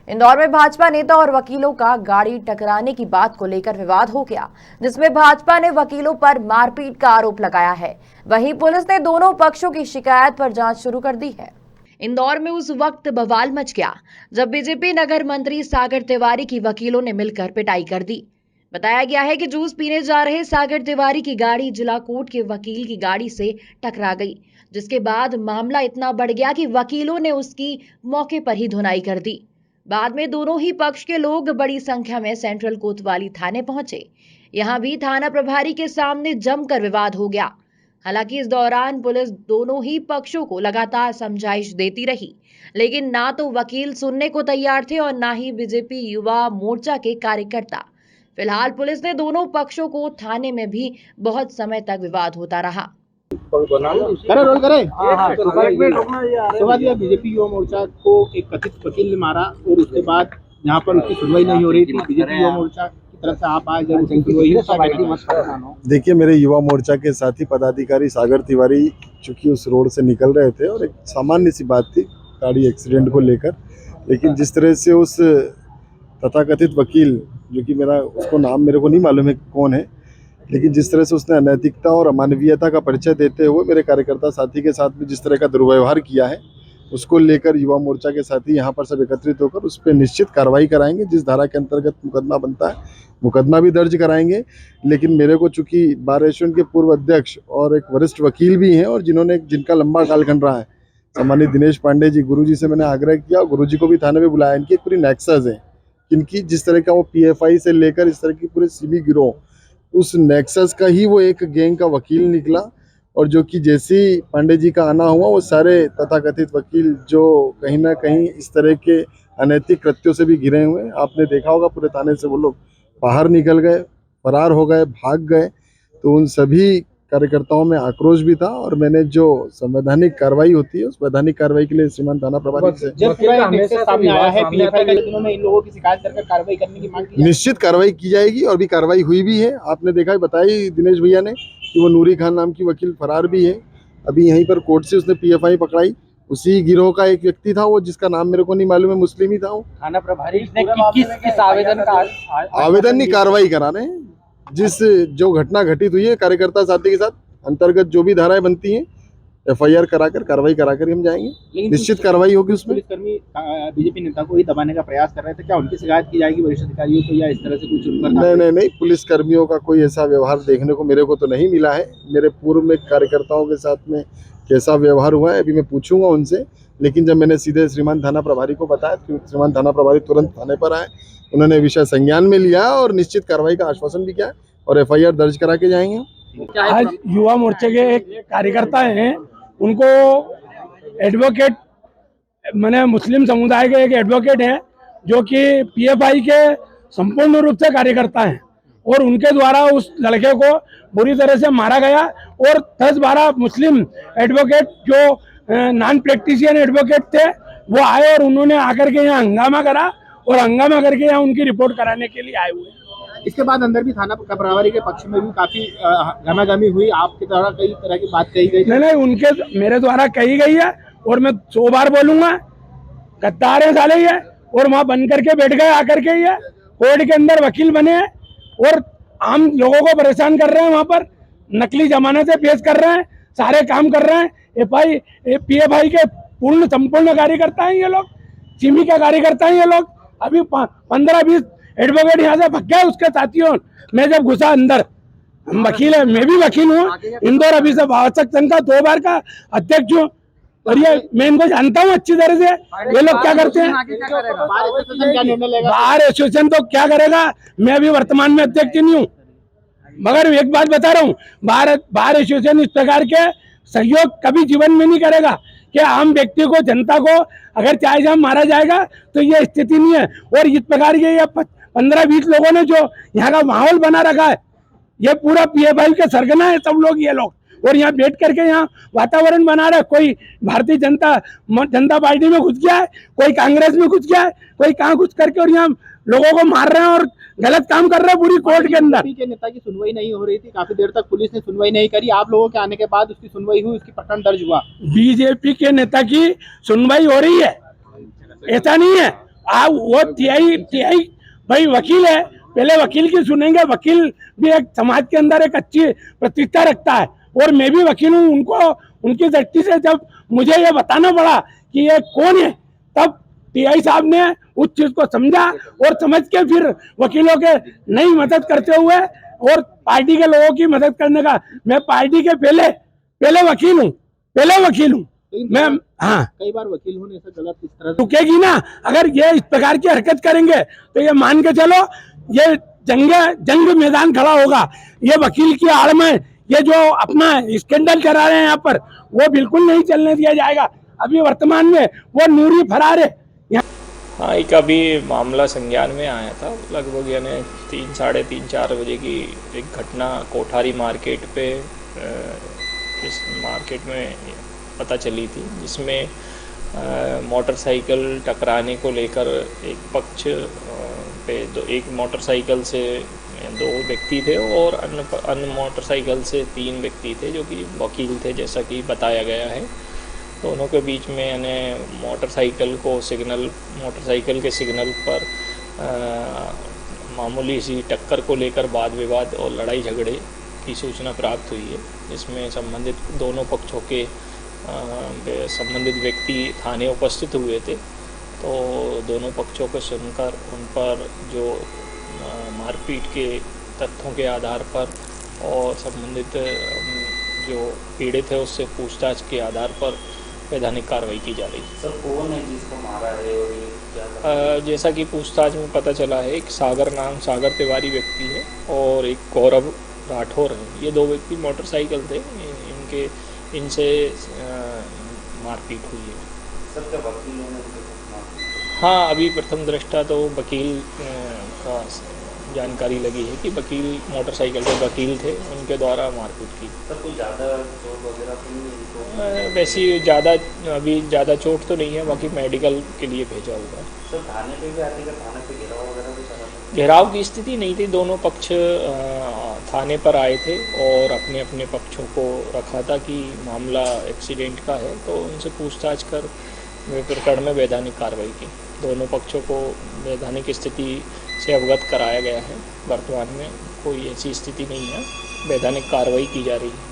इंदौर में भाजपा नेता और वकीलों का गाड़ी टकराने की बात को लेकर विवाद हो गया, जिसमें भाजपा ने वकीलों पर मारपीट का आरोप लगाया है। वहीं पुलिस ने दोनों पक्षों की शिकायत पर जांच शुरू कर दी है। इंदौर में उस वक्त बवाल मच गया जब बीजेपी नगर मंत्री सागर तिवारी की वकीलों ने मिलकर पिटाई कर दी। बताया गया है कि जूस पीने जा रहे सागर तिवारी की गाड़ी जिला कोर्ट के वकील की गाड़ी से टकरा गई, जिसके बाद मामला इतना बढ़ गया कि वकीलों ने उसकी मौके पर ही धुनाई कर दी। बाद में दोनों ही पक्ष के लोग बड़ी संख्या में सेंट्रल कोतवाली थाने पहुंचे। यहां भी थाना प्रभारी के सामने जमकर विवाद हो गया। हालांकि इस दौरान पुलिस दोनों ही पक्षों को लगातार समझाइश देती रही, लेकिन ना तो वकील सुनने को तैयार थे और ना ही बीजेपी युवा मोर्चा के कार्यकर्ता। फिलहाल पुलिस ने दोनों पक्षों को थाने में भी बहुत समय तक विवाद होता रहा। बीजेपी युवा मोर्चा को एक कथित वकील ने मारा और उसके बाद यहाँ पर उसकी सुनवाई नहीं हो रही थी। बीजेपी युवा मोर्चा की तरफ से आप आए, जब उसकी सुनवाई। देखिए, मेरे युवा मोर्चा के साथी पदाधिकारी सागर तिवारी चूंकि उस रोड से निकल रहे थे और एक सामान्य सी बात थी गाड़ी एक्सीडेंट को लेकर, लेकिन जिस तरह से उस तथाकथित वकील, जो कि उसको नाम मेरे को नहीं मालूम है कौन है, लेकिन जिस तरह से उसने अनैतिकता और अमानवीयता का परिचय देते हुए मेरे कार्यकर्ता साथी के साथ में जिस तरह का दुर्व्यवहार किया है, उसको लेकर युवा मोर्चा के साथी यहाँ पर सब एकत्रित होकर उस पर निश्चित कार्रवाई कराएंगे। जिस धारा के अंतर्गत मुकदमा बनता है मुकदमा भी दर्ज कराएंगे। लेकिन मेरे को चूंकि बार एसोसिएशन के पूर्व अध्यक्ष और एक वरिष्ठ वकील भी हैं और जिनका लंबा कालखंड रहा है, सम्मानित दिनेश पांडे जी, गुरुजी से मैंने आग्रह किया और गुरुजी को भी थाने में बुलाया। इनकी एक पूरी नेक्सस है, इनकी जिस तरह का वो पीएफआई से लेकर इस तरह की पूरे सीबी गिरोह, उस नेक्सस का ही वो एक गैंग का वकील निकला। और जो कि जैसे पांडे जी का आना हुआ, वो सारे तथाकथित वकील जो कहीं ना कहीं इस तरह के अनैतिक कृत्यों से भी घिरे हुए, आपने देखा होगा पूरे थाने से वो लोग बाहर निकल गए, फरार हो गए, भाग गए। तो उन सभी कार्यकर्ताओं में आक्रोश भी था और मैंने जो संवैधानिक कार्रवाई होती है उस वैधानिक कार्रवाई के लिए श्रीमान थाना प्रभारी से निश्चित कार्रवाई की जाएगी और भी कार्रवाई हुई भी है। आपने देखा, बताई दिनेश भैया ने कि वो नूरी खान नाम की वकील फरार भी है। अभी यहीं पर कोर्ट से उसने पीएफआई पकड़ाई, उसी गिरोह का एक व्यक्ति था वो, जिसका नाम मेरे को नहीं मालूम है, मुस्लिम ही था वो। थाना प्रभारी ने किस आवेदन की कार्रवाई करा रहे हैं। जिस जो घटना घटित हुई है कार्यकर्ता साथी के साथ, अंतर्गत जो भी धाराएं बनती हैं एफआईआर कराकर कार्रवाई कराकर हम जाएंगे। निश्चित कार्रवाई होगी उसमें। पुलिसकर्मी बीजेपी नेता को ही दबाने का प्रयास कर रहे थे, क्या उनकी शिकायत की जाएगी वरिष्ठ अधिकारियों को या इस तरह से कुछ उन पर? नहीं, पुलिसकर्मियों का कोई ऐसा व्यवहार देखने को मेरे को तो नहीं मिला है। मेरे पूर्व में कार्यकर्ताओं के साथ में कैसा व्यवहार हुआ है अभी मैं पूछूंगा उनसे। लेकिन जब मैंने सीधे श्रीमान थाना प्रभारी को बताया तो श्रीमान थाना प्रभारी तुरंत थाने पर आए, उन्होंने विषय संज्ञान में लिया और निश्चित कार्रवाई का आश्वासन भी किया और एफआईआर दर्ज करा के जाएंगे। आज युवा मोर्चे के एक कार्यकर्ता हैं, उनको एडवोकेट, मैंने मुस्लिम समुदाय के एक एडवोकेट हैं जो कि पीएफआई के संपूर्ण रूप से कार्यकर्ता हैं और उनके द्वारा उस लड़के को बुरी तरह से मारा गया और 10-12 मुस्लिम एडवोकेट जो नॉन प्रैक्टिशियन एडवोकेट थे वो आए और उन्होंने आकर के यहाँ हंगामा करा और हंगामा करके यहाँ उनकी रिपोर्ट कराने के लिए आए हुए हैं। इसके बाद अंदर भी थाना प्रभारी के पक्ष में भी काफी गहमागहमी हुई, आपके द्वारा कई तरह की बात कही गई। नहीं, उनके मेरे द्वारा कही गई है और मैं 100 बार बोलूंगा, गद्दार है साले ये। और वहाँ बन करके बैठ गए आकर के, ये कोर्ट के अंदर वकील बने हैं और आम लोगों को परेशान कर रहे हैं। वहाँ पर नकली जमानतें पेश कर रहे हैं, सारे काम कर रहे हैं। पीएफआई के संपूर्ण कार्यकर्ता हैं ये लोग, सिमी के कार्यकर्ता हैं ये लोग। अभी 15-20 एडवोकेट यहाँ से भाग गए उसके साथियों। मैं जब घुसा अंदर, हम वकील है, मैं भी वकील हूँ, इंदौर अभी से भाषक संघ का 2 बार का अध्यक्ष हूँ और ये मैं इनको जानता हूँ अच्छी तरह से। ये लोग क्या करते हैं, बार एसोसिएशन तो क्या करेगा, मैं अभी वर्तमान में अध्यक्ष नहीं हूँ, मगर एक बात बता रहा हूँ, बार एसोसिएशन इस प्रकार के सहयोग कभी जीवन में नहीं करेगा कि आम व्यक्ति को, जनता को अगर चाहे जहाँ मारा जाएगा तो ये स्थिति नहीं है। और इस प्रकार के 15-20 लोगों ने जो यहाँ का माहौल बना रखा है, ये पूरा पीएफआई के सरगना है सब लोग, ये लोग। और यहाँ बैठ करके यहाँ वातावरण बना रहे, कोई भारतीय जनता पार्टी में घुस गया है, कोई कांग्रेस में घुस गया है, कोई कहाँ घुस करके और यहाँ लोगों को मार रहे हैं और गलत काम कर रहे हैं पूरी कोर्ट के अंदर। के नेता की सुनवाई नहीं हो रही थी, काफी देर तक पुलिस ने सुनवाई नहीं करी, आप लोगों के आने के बाद उसकी सुनवाई हुई, उसकी प्रकरण दर्ज हुआ। बीजेपी के नेता की सुनवाई हो रही है, ऐसा नहीं है। वो टीआई भाई वकील है, पहले वकील की सुनेंगे। वकील भी एक समाज के अंदर एक अच्छी प्रतिष्ठा रखता है, और मैं भी वकील हूँ। उनको उनकी दृष्टि से जब मुझे ये बताना पड़ा कि ये कौन है, तब टीआई साहब ने उस चीज को समझा और समझ के फिर वकीलों के नई मदद करते हुए और पार्टी के लोगों की मदद करने का, मैं पार्टी के पहले वकील हूँ मैं। हाँ, कई बार वकील होने से गलत इस तरह से रुकेगी ना, अगर ये इस प्रकार की हरकत करेंगे तो ये मान के चलो ये जंग मैदान खड़ा होगा। ये वकील की आड़ में ये जो अपना स्कैंडल करा रहे हैं यहाँ पर, वो बिल्कुल नहीं चलने दिया जाएगा। अभी वर्तमान में वो नूरी फरार है। हाँ, एक अभी मामला संज्ञान में आया था, लगभग यानी 3, साढ़े 3, 4 बजे की एक घटना कोठारी मार्केट पे इस मार्केट में पता चली थी, जिसमें मोटरसाइकिल टकराने को लेकर एक पक्ष पे एक मोटरसाइकिल से 2 व्यक्ति थे और अन्य मोटरसाइकिल से 3 व्यक्ति थे जो कि वकील थे, जैसा कि बताया गया है। दोनों के बीच में यानी मोटरसाइकिल के सिग्नल पर मामूली सी टक्कर को लेकर वाद विवाद और लड़ाई झगड़े की सूचना प्राप्त हुई है, जिसमें संबंधित दोनों पक्षों के संबंधित व्यक्ति थाने उपस्थित हुए थे। तो दोनों पक्षों को सुनकर उन पर जो मारपीट के तथ्यों के आधार पर और संबंधित जो पीड़ित है उससे पूछताछ के आधार पर वैधानिक कार्रवाई की जा रही है। सर, कौन है जिसको मारा है और ये क्या जैसा कि पूछताछ में पता चला है, एक सागर तिवारी व्यक्ति है और एक गौरव राठौर है। ये 2 व्यक्ति मोटरसाइकिल थे, इनसे मारपीट हुई है। सर, क्या वकील होने से? हाँ, अभी प्रथम दृष्टा तो वकील का जानकारी लगी है कि वकील मोटरसाइकिल के वकील थे, उनके द्वारा मारपीट की। सर, कोई ज़्यादा चोट वगैरह तो नहीं है इनको? वैसी अभी ज़्यादा चोट तो नहीं है, बाकी मेडिकल के लिए भेजा हुआ है। सर, थाने पे भी आते, थाने पे घेराव वगैरह भी चला था? घेराव की स्थिति नहीं थी, दोनों पक्ष थाने पर आए थे और अपने अपने पक्षों को रखा था कि मामला एक्सीडेंट का है, तो उनसे पूछताछ कर प्रकरण में वैधानिक कार्रवाई की। दोनों पक्षों को वैधानिक स्थिति से अवगत कराया गया है। वर्तमान में कोई ऐसी स्थिति नहीं है, वैधानिक कार्रवाई की जा रही है।